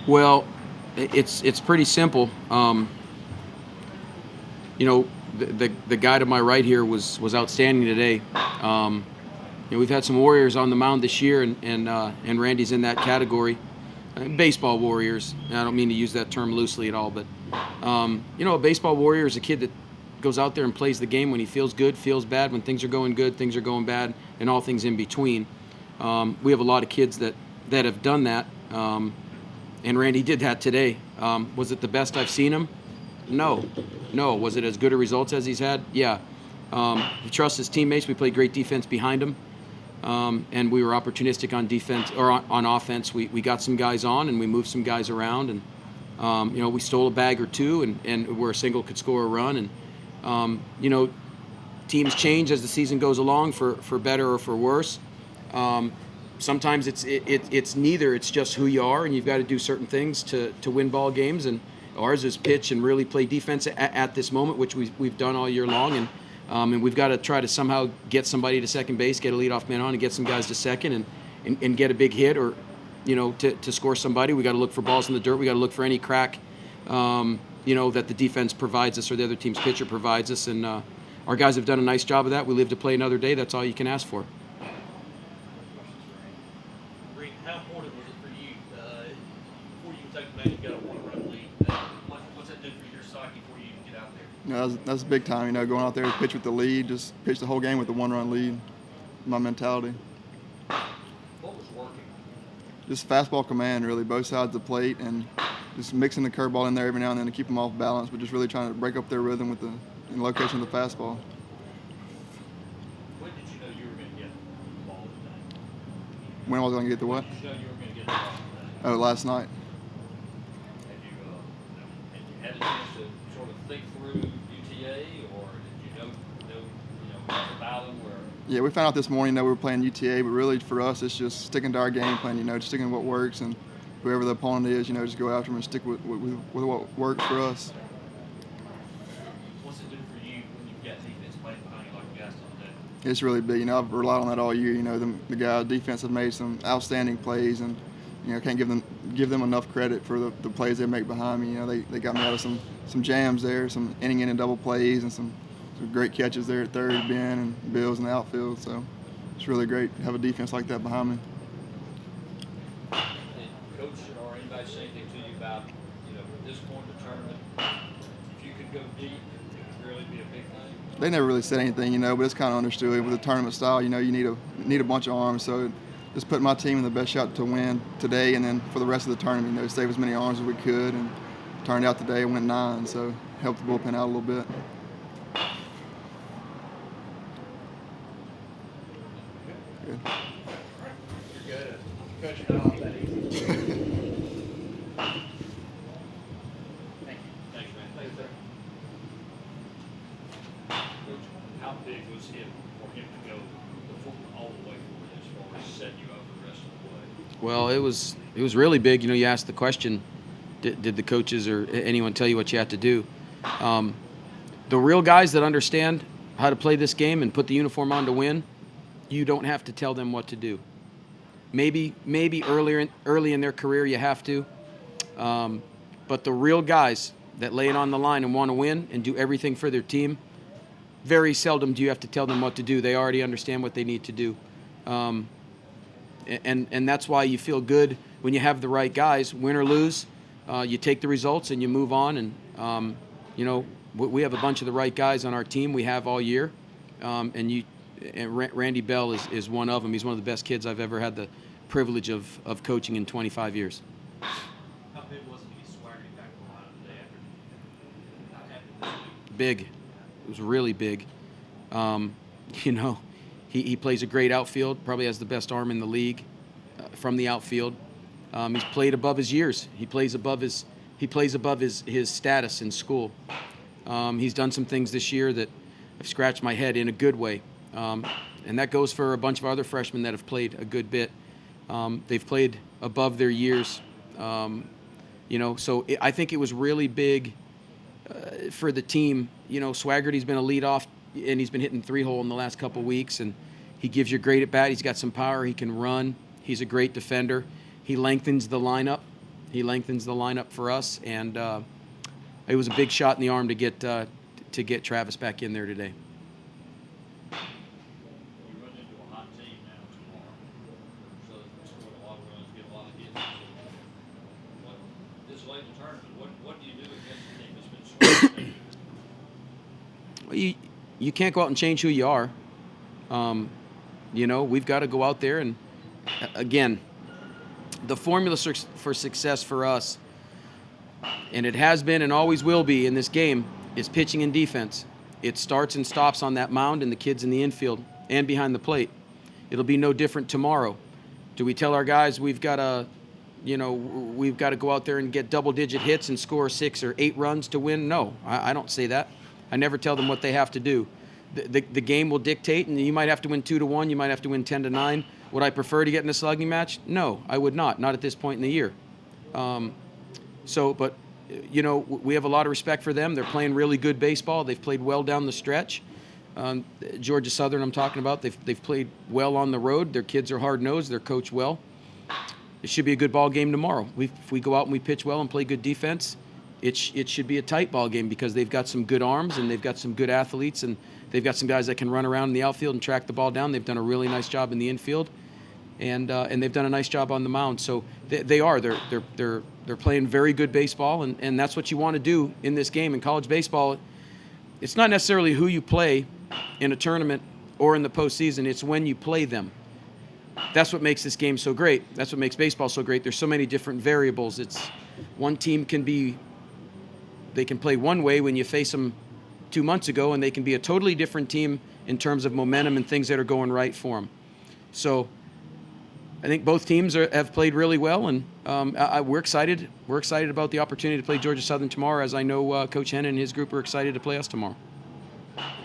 Well, it's pretty simple. You know, the guy to my right here was outstanding today. We've had some Warriors on the mound this year, and Randy's in that category. Baseball Warriors. I don't mean to use that term loosely at all, but a baseball Warrior is a kid that goes out there and plays the game when he feels good, feels bad, when things are going good, things are going bad, and all things in between. We have a lot of kids that have done that, and Randy did that today. Was it the best I've seen him? No. Was it as good a results as he's had? Yeah. He trusts his teammates. We played great defense behind him, and we were opportunistic on defense or on offense. We got some guys on, and we moved some guys around, and we stole a bag or two, and where a single could score a run, and teams change as the season goes along for better or for worse. Sometimes it's neither. It's just who you are, and you've got to do certain things to win ball games. And ours is pitch and really play defense at this moment, which we've done all year long. And we've got to try to somehow get somebody to second base, get a leadoff man on, and get some guys to second, and get a big hit or to score somebody. We got to look for balls in the dirt. We got to look for any crack that the defense provides us or the other team's pitcher provides us. And our guys have done a nice job of that. We live to play another day. That's all you can ask for. How important was it for you before you take the match, you got a one-run lead? What's that do for your psyche before you even get out there? That's big time. Going out there to pitch with the lead, just pitch the whole game with the one-run lead. My mentality. What was working? Just fastball command, really, both sides of the plate, and just mixing the curveball in there every now and then to keep them off balance, but just really trying to break up their rhythm with the location of the fastball. When did you know you were going to get the ball today? When was I going to get the what? When did you know you were going to get the ball today? Oh, last night. Had you had a chance to sort of think through UTA, or did you know much about them? Yeah, we found out this morning that we were playing UTA, but really for us it's just sticking to our game plan, just sticking to what works, and whoever the opponent is, just go after them and stick with what works for us. What's it do for you when you've got defense playing behind you like you guys done today? It's really big. I've relied on that all year. The guys defense have made some outstanding plays, and can't give them enough credit for the plays they make behind me. They got me out of some jams there, some inning and double plays, and some great catches there at third, Ben and Bills in the outfield. So it's really great to have a defense like that behind me. Did Coach or anybody say anything to you about, at this point in the tournament, if you could go deep, it would really be a big thing? They never really said anything, but it's kind of understood. With the tournament style, you need a bunch of arms. So just put my team in the best shot to win today, and then for the rest of the tournament, save as many arms as we could. And turned out today and went 9, so helped the bullpen out a little bit. Good. You're good. Coach, you're not off that easy. Thank you. Thanks, man. Thanks, sir. Coach, how big was it for him to go all the way forward as far as setting you up for the rest of the way? Well, it was really big. You asked the question, did the coaches or anyone tell you what you had to do? The real guys that understand how to play this game and put the uniform on to win, you don't have to tell them what to do. Maybe early in their career you have to, but the real guys that lay it on the line and want to win and do everything for their team, very seldom do you have to tell them what to do. They already understand what they need to do, and that's why you feel good when you have the right guys. Win or lose, you take the results and you move on. And we have a bunch of the right guys on our team. We have all year, and Randy Bell is one of them. He's one of the best kids I've ever had the privilege of coaching in 25 years. How big was it to get Swaggerty back on the line today after not having this week? Big. It was really big. He plays a great outfield, probably has the best arm in the league from the outfield. He's played above his years. He plays above his status in school. He's done some things this year that have scratched my head in a good way. And that goes for a bunch of other freshmen that have played a good bit. They've played above their years. So I think it was really big for the team. Swaggerty's been a leadoff, and he's been hitting 3-hole in the last couple weeks, and he gives you a great at bat. He's got some power. He can run. He's a great defender. He lengthens the lineup. He lengthens the lineup for us, and it was a big shot in the arm to get Travis back in there today. We run into a hot team now tomorrow, so they score a lot of runs, get a lot of hits. This late in the tournament, what do you do against a team that's been scoring? Well, you can't go out and change who you are. We've got to go out there and, again, the formula for success for us, and it has been and always will be in this game, is pitching and defense. It starts and stops on that mound and the kids in the infield and behind the plate. It'll be no different tomorrow. Do we tell our guys we've got to go out there and get double-digit hits and score 6 or 8 runs to win? No, I don't say that. I never tell them what they have to do. The game will dictate, and you might have to win 2-1. You might have to win 10-9. Would I prefer to get in a slugging match? No, I would not. Not at this point in the year. But we have a lot of respect for them. They're playing really good baseball. They've played well down the stretch. Georgia Southern, I'm talking about. They've played well on the road. Their kids are hard-nosed. They're coached well. It should be a good ball game tomorrow. If we go out and we pitch well and play good defense, it should be a tight ball game because they've got some good arms and they've got some good athletes and they've got some guys that can run around in the outfield and track the ball down. They've done a really nice job in the infield, and they've done a nice job on the mound. So they're playing very good baseball, and that's what you want to do in this game. In college baseball, it's not necessarily who you play in a tournament or in the postseason. It's when you play them. That's what makes this game so great. That's what makes baseball so great. There's so many different variables. It's one team they can play one way when you face them 2 months ago, and they can be a totally different team in terms of momentum and things that are going right for them. So I think both teams have played really well, and we're excited. We're excited about the opportunity to play Georgia Southern tomorrow, as I know Coach Hennon and his group are excited to play us tomorrow.